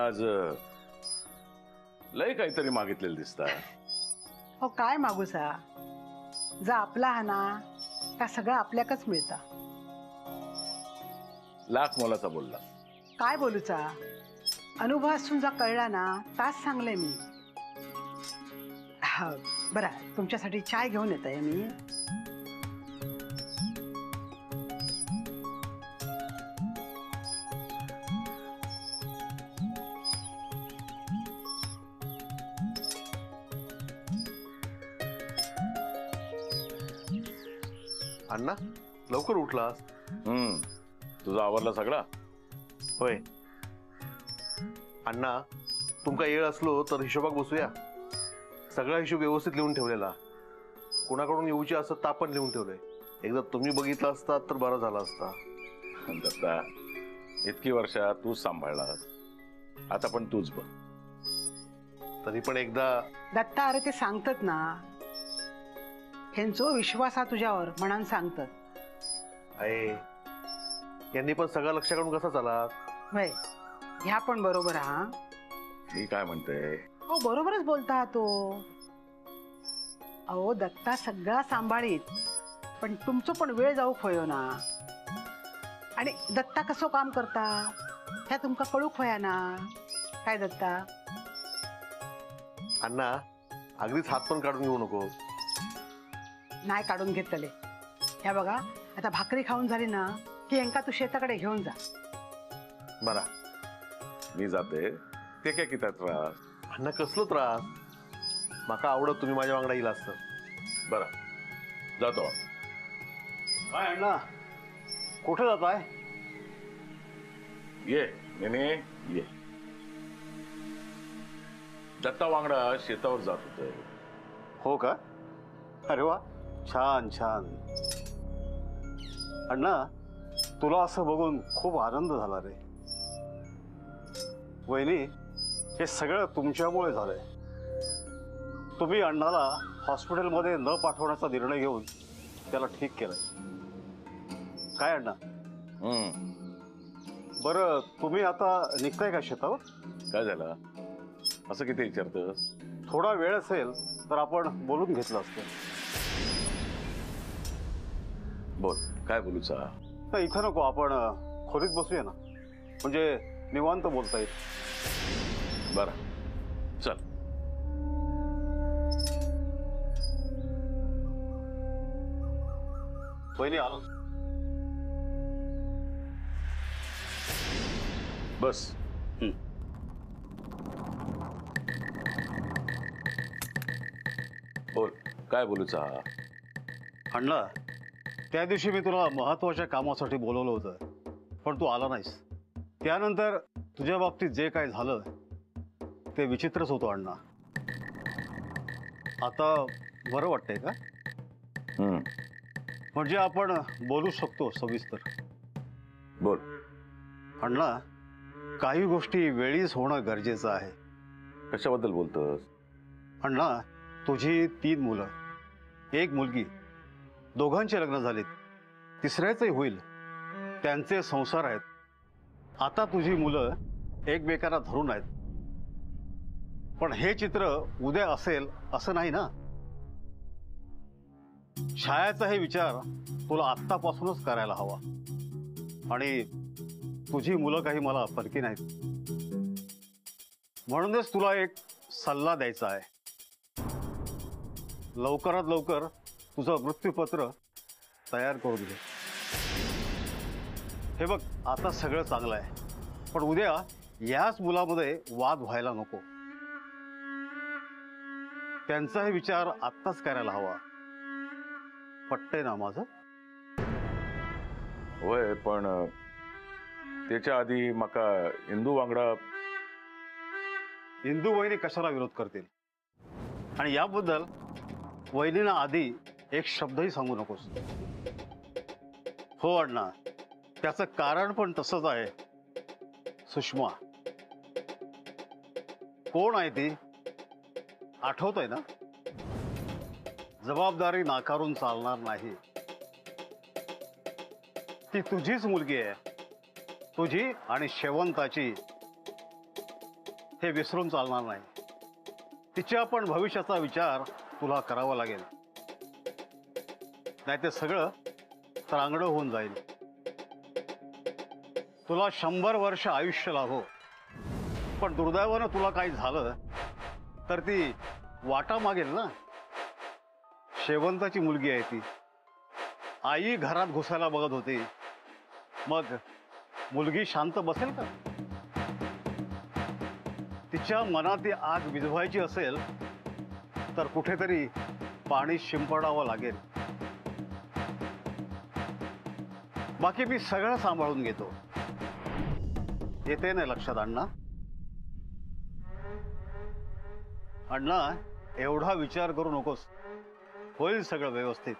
आज लय काहीतरी मागितलेलं दिसतंय. हो काय मागूसा, जा आपला हा ना का सगळं आपल्याकच मिळता. लाख मोलाचा बोलला. काय बोलूचा, अनुभव असून जा कळला ना तास सांगले मी. हा बरा, तुमच्यासाठी चाय घेऊन येत आहे मी. अण्णा लवकर उठलास. तुझा आवरला सगळा. होय अण्णा, तुमका येळ असलो तर हिशोबाक बसूया. सगळा हिशोब व्यवस्थित लिहून ठेवलेला. कुणाकडून येऊची असत तर आपण लिहून ठेवलंय. एकदा तुम्ही बघितला असता तर बरं झाला असता. दत्ता, इतकी वर्षा तूच सांभाळलास, आता पण तूच बघ. तरी पण एकदा. दत्ता अरे ते सांगतात ना, ह्यांचो विश्वास हा तुझ्यावर म्हणून सांगतात. आहे यांनी पण सगळं लक्ष काढून कसा चाला. वय ह्या पण बरोबर हा. मी काय म्हणते, हो बरोबरच बोलता हा तो. अहो दत्ता सगळा सांभाळीत, पण तुमचं पण वेळ जाऊ होयो ना. आणि दत्ता कसं काम करता ह्या तुमका कळूक होया ना. काय दत्ता. अण्णा अगदीच हात पण काढून घेऊ नको. नाही काढून घेतले. ह्या बघा आता भाकरी खाऊन झाली ना की यांका तू शेताकडे घेऊन जा. बरा मी जाते. ते काय किती त्रास. अण्णा कसलो त्रास. माका आवडत तुम्ही माझ्या वांगडा येईल असतं. बरं जातो. काय अण्णा, कुठे जाताय. ये नेने ये. दत्ता वांगडा शेतावर जात होते. हो का. अरे वा, छान छान. अण्णा तुला असं बघून खूप आनंद झाला रे. वहिनी, हे सगळं तुमच्यामुळे झालंय. तुम्ही अण्णाला हॉस्पिटलमध्ये न पाठवण्याचा निर्णय घेऊन त्याला ठीक केलंय. काय अण्णा. बरं तुम्ही आता निघताय का शेतावर. काय झालं असं किती विचारतस. थोडा वेळ असेल तर आपण बोलून घेतलं असतं. बोल काय बोलूचा. तर इथं नको, आपण खोलीत बसूया ना, म्हणजे निवांत बोलता येईल. बरं चल. वहिनी आलो. बस. बोल काय बोलूचा. अण्णा, त्या दिवशी मी तुला महत्वाच्या कामासाठी बोलवलं होतं, पण तू आला नाहीस. त्यानंतर तुझ्या बाबतीत जे काय झालं ते विचित्रच होतं अण्णा. आता बरं वाटतंय का. म्हणजे आपण बोलू शकतो सविस्तर. बोल. अण्णा, काही गोष्टी वेळीच होणं गरजेचं आहे. कशाबद्दल बोलतोस. अण्णा, तुझी 3 मुलं, 1 मुलगी, दोघांचे लग्न झालेत, तिसऱ्याचंही होईल. त्यांचे संसार आहेत. आता तुझी मुलं एकमेकांना धरून आहेत. पण हे चित्र उद्या असेल असं नाही ना. छायाचा हे विचार तुला आत्तापासूनच करायला हवा. आणि तुझी मुलं काही मला परकी नाहीत. म्हणूनच तुला एक सल्ला द्यायचा आहे. लवकरात लवकर तुझं मृत्यूपत्र तयार करून घे. हे बघ, आता सगळं चांगलं आहे, पण उद्या याच मुलामध्ये वाद व्हायला नको. त्यांचाही विचार आत्ताच करायला हवा. पटतंय ना माझं. होय, पण त्याच्या आधी मका इंदू वांगडा. इंदू वहिनी कशाला विरोध करतील. आणि याबद्दल वहिनीला आधी एक शब्दही सांगू नकोस. हो अण्णा, त्याचं कारण पण तसंच आहे. सुषमा कोण आहे ती आठवतंय ना. जबाबदारी नाकारून चालणार नाही. ती तुझीच मुलगी आहे. तुझी आणि शेवंताची. हे विसरून चालणार नाही. तिच्या पण भविष्याचा विचार तुला करावा लागेल, नाही ते सगळं त्रांगडं होऊन जाईल. तुला 100 वर्ष आयुष्य लाभो, पण दुर्दैवानं तुला काही झालं तर ती वाटा मागेल ना. शेवंताची मुलगी आहे ती. आई घरात घुसायला बघत होती, मग मुलगी शांत बसेल का? तिच्या मनात ती आग विझवायची असेल तर कुठेतरी पाणी शिंपडावं लागेल. बाकी मी सगळं सांभाळून घेतो. येते ना लक्षात अण्णा? अण्णा, एवढा विचार करू नकोस, होईल सगळं व्यवस्थित.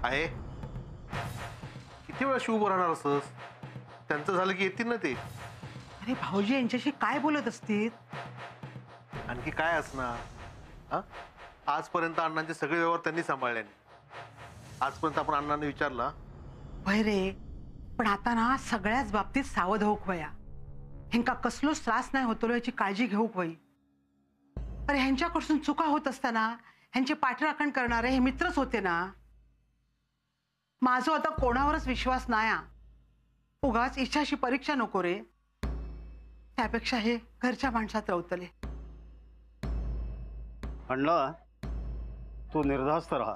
आहे किती वेळा शिव राहणार असस? त्यांचं झालं की येतील ना ते. अरे भाऊजी यांच्याशी काय बोलत असतील? आणखी काय असणार? हा, आजपर्यंत अण्णांचे सगळे व्यवहार त्यांनी सांभाळले. आजपर्यंत आपण अण्णांनी विचारला. होय रे, पण आता ना सगळ्याच बाबतीत सावध होऊ वया. ह्यांका कसलोच त्रास नाही होतो याची काळजी घेऊ वई. अरे ह्यांच्याकडून चुका होत असताना ह्यांचे पाठराखण करणारे हे मित्रच होते ना. माझा आता कोणावरच विश्वास नाही. उगाच इच्छाशी परीक्षा नको रे. त्यापेक्षा हे घरच्या माणसात रवतले. अण्णा, तू निर्धास्त राहा,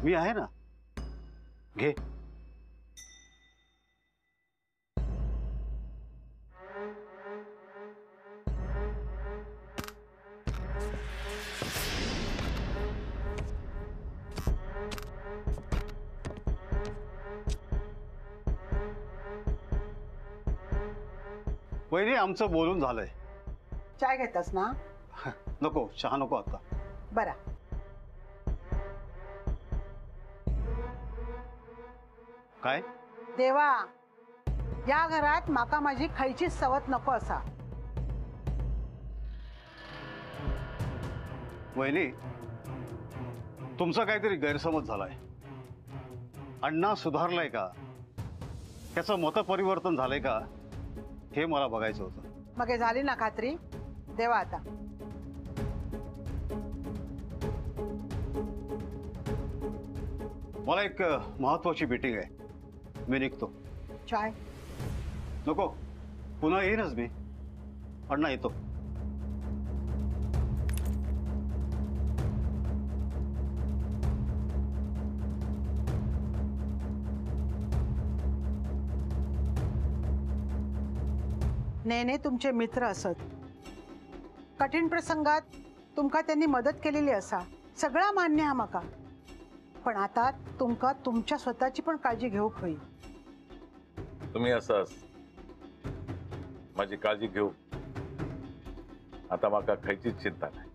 मी आहे ना. घे. वहिनी, आमचं बोलून झालंय. चाय घेतास ना? नको, चहा नको आता. बरा. काय? देवा, या घरात माका माझी खायची सवत नको असा. वहिनी, तुमचा काहीतरी गैरसमज झालाय. अण्णा सुधारलाय का, त्याचं मतपरिवर्तन झालंय का, हे मला बघायचं होतं. मग हे झाली ना खात्री? देवा आता. मला एक महत्वाची मीटिंग आहे, मी निघतो. चाय नको, पुन्हा येईनच मी. अण्णा, येतो. नेने तुमचे मित्र असत. कठीण प्रसंगात तुमका त्यांनी मदत केलेली असा, सगळा मान्य हा माका. पण आता तुमका तुमच्या स्वतःची पण काळजी घेऊ होईल. तुम्ही असंच माझी काळजी घेऊ. आता माका खायचीच चिंता नाही.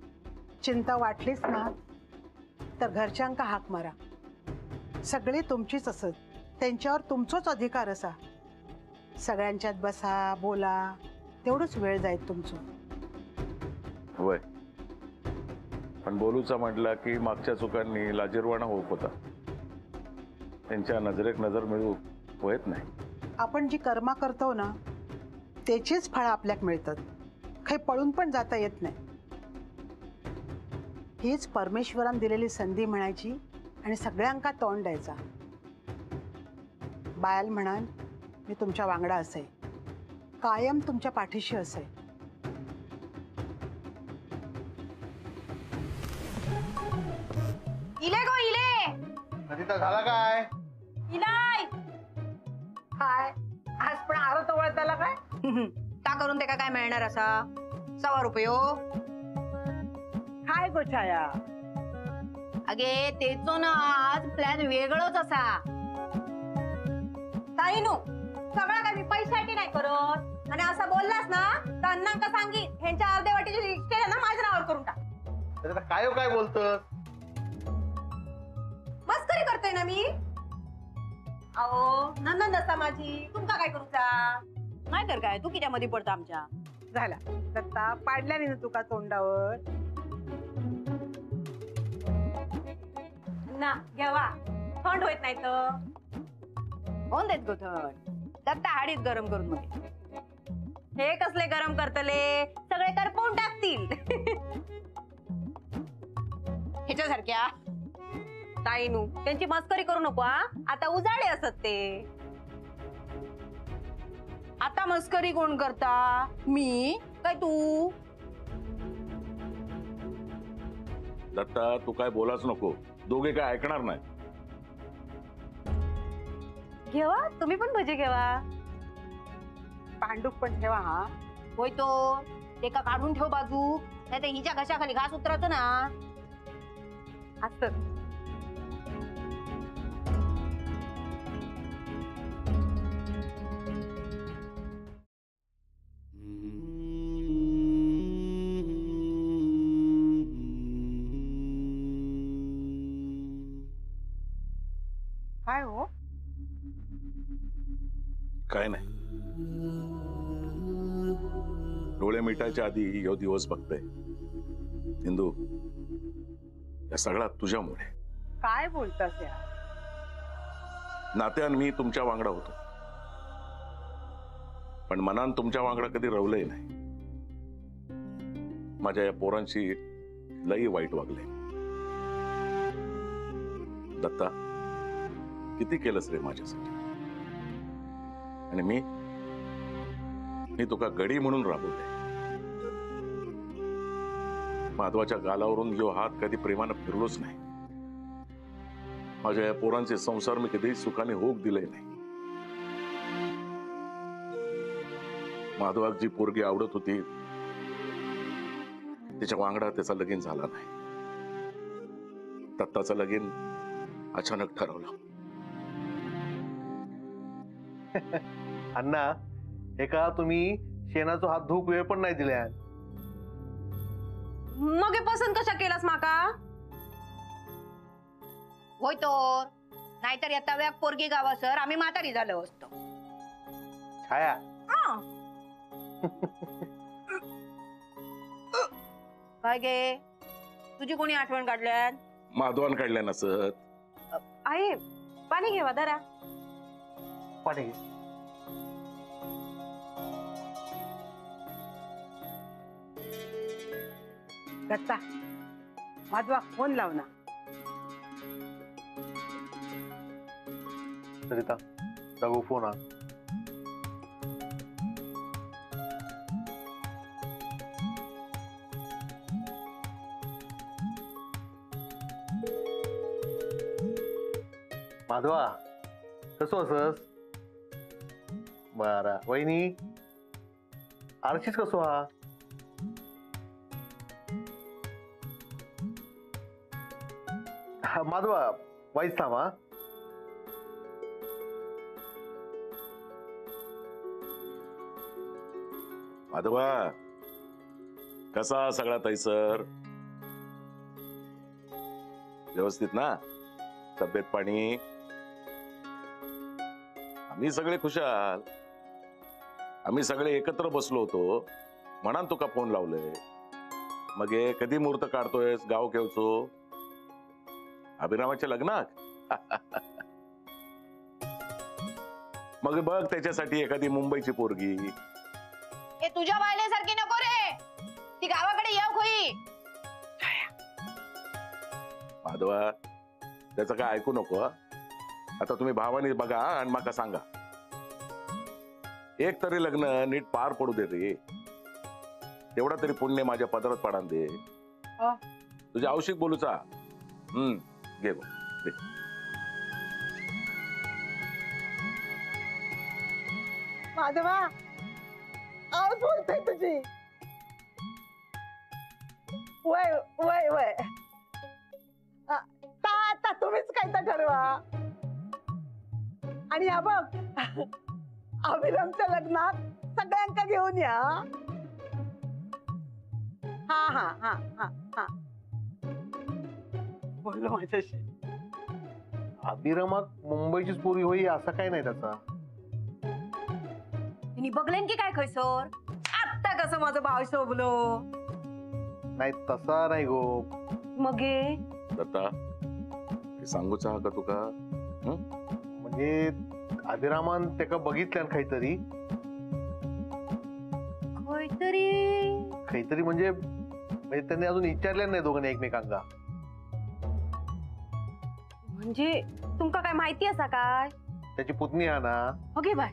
चिंता वाटलीच ना तर घरच्यांका हाक मारा. सगळी तुमचीच असत, त्यांच्यावर तुमचोच अधिकार असा. सगळ्यांच्यात बसा, बोला, तेवढंच वेळ जाईल तुमचं. होय, पण बोलूचा म्हटलं की मागच्या चुकांनी लाजीरवाणा होत होता. त्यांच्या नजरेक नजर मिळू होत नाही. आपण जी कर्मा करतो ना त्याचीच फळं आपल्याक मिळतात. काही पळून पण जाता येत नाही. हीच परमेश्वरान दिलेली संधी म्हणायची आणि सगळ्यांका तोंड द्यायचा. बायल म्हणाल, मी तुमच्या वांगडा असे, कायम तुमच्या पाठीशी असे. इले गो इले. अनिता, झाला काय? इलाय काय आज पण आरत वळताला काय? ता करून ते काय मिळणार असा? 100 रुपये हो. काय गो छाया? अगे तेचो ना आज प्लॅन वेगळोच असा. ताईनू सगळं काय मी पैशासाठी नाही करत आणि असं बोललास ना तर अण्णांका सांगीन ह्यांच्या अर्ध्या वाटीची रिक्षा आहे ना माझ्या नावावर करून टाक. तर आता काय बोलतस? मस्करी करतोय ना मी. अहो नंदन दत्ता माझी तुमका काय करूचा नाही कर काय तू कित्यामध्ये पडतो आमच्या. झाला दत्ता पाडल्याने ना तुका तोंडावर. ना घेवा थंड होत नाही तर कोण देत गो थंड. दत्ता हाडीत गरम करून मध्ये हे कसले गरम करतले सगळे करपवून टाकतील. ह्याच्यासारख्या ताईनू त्यांची मस्करी करू नको हा. आता उजाळे असत ते. आता मस्करी कोण करता मी काय तू. दत्ता तू काय बोलाच नको, दोघे काय ऐकणार नाही. घेवा तुम्ही पण भजी घेवा. पांडूक पण ठेवा हा. होय तो ते का काढून ठेव बाजू नाही तर हिच्या घशाखाली घास उतरत ना. असत काय हो. काय नाही, डोळे मिटायच्या आधी ह्यो दिवस बघतोय. इंदू या सगळा तुझ्यामुळे. काय बोलतास या. नात्यान मी तुमच्या वांगडा होतो, पण मनान तुमच्या वांगडा कधी रवलंय नाही. माझ्या या पोरांशी लई वाईट वागले. दत्ता किती केलंस रे माझ्यासाठी, आणि मी तुका गडी म्हणून राबवले. माधवाच्या गालावरून यो हात कधी प्रेमानं फिरलोच नाही. माझ्या या पोरांचे संसार मी कधी सुखाने होक दिले नाही. माधवाक जी पोरगी आवडत होती तिच्या वांगडा त्याचा लगीन झाला नाही. दत्ताचं लगीन अचानक ठरवलं. अण्णा एका तुम्ही शेणाचा हात धुक वेळ पण नाही दिल्या. मग हे पसंत कशा केलास माका. होय तो नाहीतर येता व्याक पोरगी गावा सर आम्ही म्हातारी झालो असतो. छाया काय गे तुझी कोणी आठवण काढल्यात. माधवान काढल्या नसत. आहे पाणी घेवा धरा. पाणी घे. दत्ता माधवा फोन लाव ना. सरिता रघु फोन आ. माधवा कसो असस. बरा वहिनी आरशीच कसो हा. माधवा वाईस थांबा. माधवा कसा सगळा तैसर. व्यवस्थित ना. तब्येत पाणी. आम्ही सगळे खुशाल. आम्ही सगळे एकत्र बसलो होतो म्हणून तुका फोन लावले. मग हे कधी मुहूर्त काढतोयस गाव केवचो. अभिरामाच्या लग्नात. मग बघ त्याच्यासाठी एखादी मुंबईची पोरगी. ए तुझ्या बायलेसारखी नको रे. ती गावाकडे येऊ खोई. माधवा त्याचं काय ऐकू नको. आता तुम्ही भावानी बघा आणि माका सांगा. एक तरी लग्न नीट पार पडू दे रे. तेवढा तरी पुण्य माझ्या पदरात पडान दे. तुझ्या औषिक बोलूचा. घे बघ दे. माधवा आवाज बोलतोय तुझी. वय वय वय आता तुम्हीच काय तर ठरवा. आणि हा बघ अभिरामच्या लग्नात सगळ्यांका घेऊन या. हा हा हा हा हा बोललो माझ्याशी. अभिरामाक मुंबईचीच पोरी होई असं काय नाही त्याचा. तिने बघलेन की काय खैसर आत्ता कसं माझं भाव शोभलो. नाही तसा नाही गो. मग हे दत्ता हे सांगूचा हा का तुका? म्हणजे अभिरामान त्याका बघितल्यान काहीतरी. काहीतरी म्हणजे त्यांनी अजून विचारल्या नाही दोघांनी एकमेकांना. म्हणजे तुमका काय माहिती असा काय? त्याची पुतणी हा ना. ओके बाय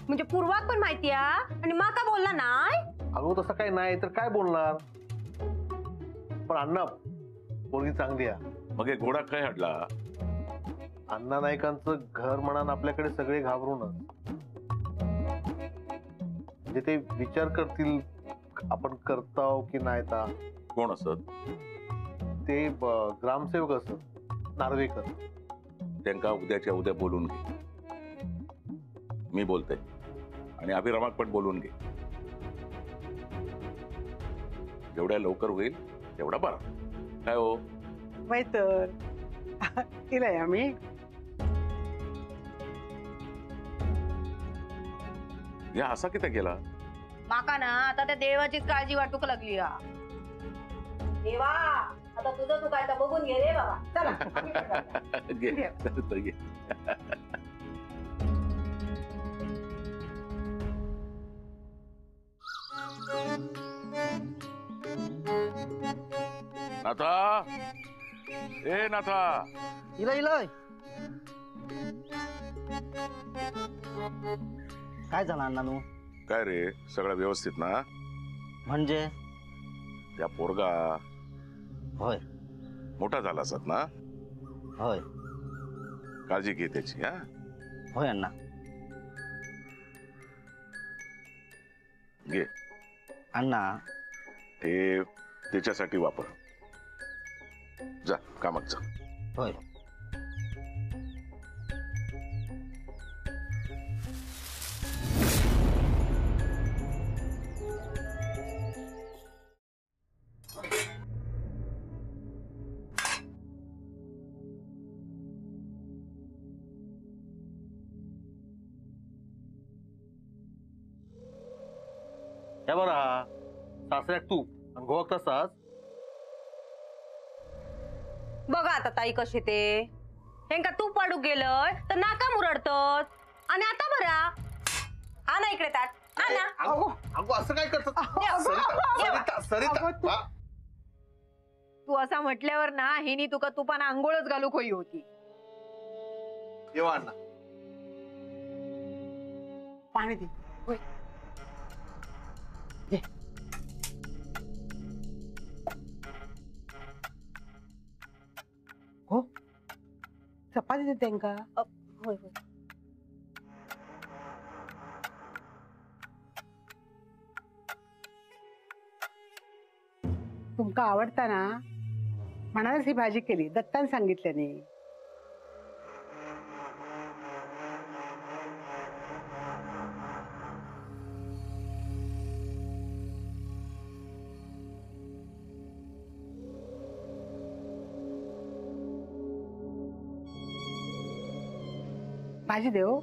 म्हणजे पूर्वाक पण माहिती आणि माका बोलला नाही. अगो तसं काही नाही तर काय बोलणार. पण अण्णा पोरगी चांगली आहे. मग हे घोडा काय हडला? अण्णा नाईकांचं घर म्हणा आपल्याकडे सगळे घाबरूनच. म्हणजे ते विचार करतील आपण करताव की नाही ता. कोण असत? ते ग्रामसेवक असत नार्वेकर. त्यांका उद्याच्या उद्या बोलून घे. मी बोलते आणि अभिरामाक पण बोलून घे. जेवढ्या लवकर होईल तेवढा बरा. काय हो? वय तर केलंय आम्ही. या असा किती केला? माका ना आता त्या देवाचीच काळजी वाटूक लागली. देवा आता तुझं तू काय तर बघून घे रे बाबा. चला घे तर घे. नाथा ए नाथा. इलय इलय काय झालं अण्णानू? काय रे सगळं व्यवस्थित ना? म्हणजे त्या पोरगा होय मोठा झाला असत ना? होय काळजी घे त्याची. हा होय अण्णा. घे. अण्णा हे त्याच्यासाठी वापर. जा कामात जा. होय. हे बरा सासऱ्याक तू आणि गोवाक तसाच. बघा आता ताई कशी ते हेंका तू पाडू गेलं तर नाका मुरडतात. आणि आता बरा हा ना इकडे ताट हा ना. अगो असं काय करतात? सरिता सरिता वा. तू असा म्हटल्यावर ना हिनी तुका तुपान आंघोळच घालू खोई होती. येवा अण्णा. पाणी दे. हो चपाती देते त्यांका. होय होय. तुमका आवडता ना म्हणालच ही भाजी केली. दत्तान सांगितल्याने. भाजी देव.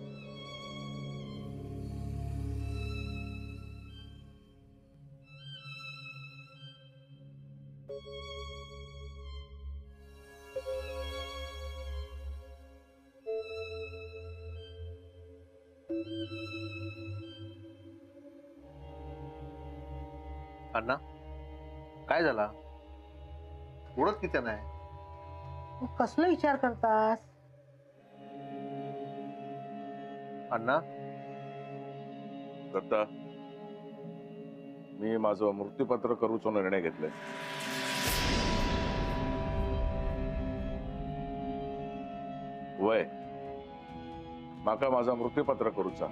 अण्णा काय झाला? उडत किती नाही. तू कसला विचार करतास? अण्णा दत्ता मी माझं मृत्यूपत्र करूचो निर्णय घेतलाय. वय माका माझा मृत्यूपत्र करूचा.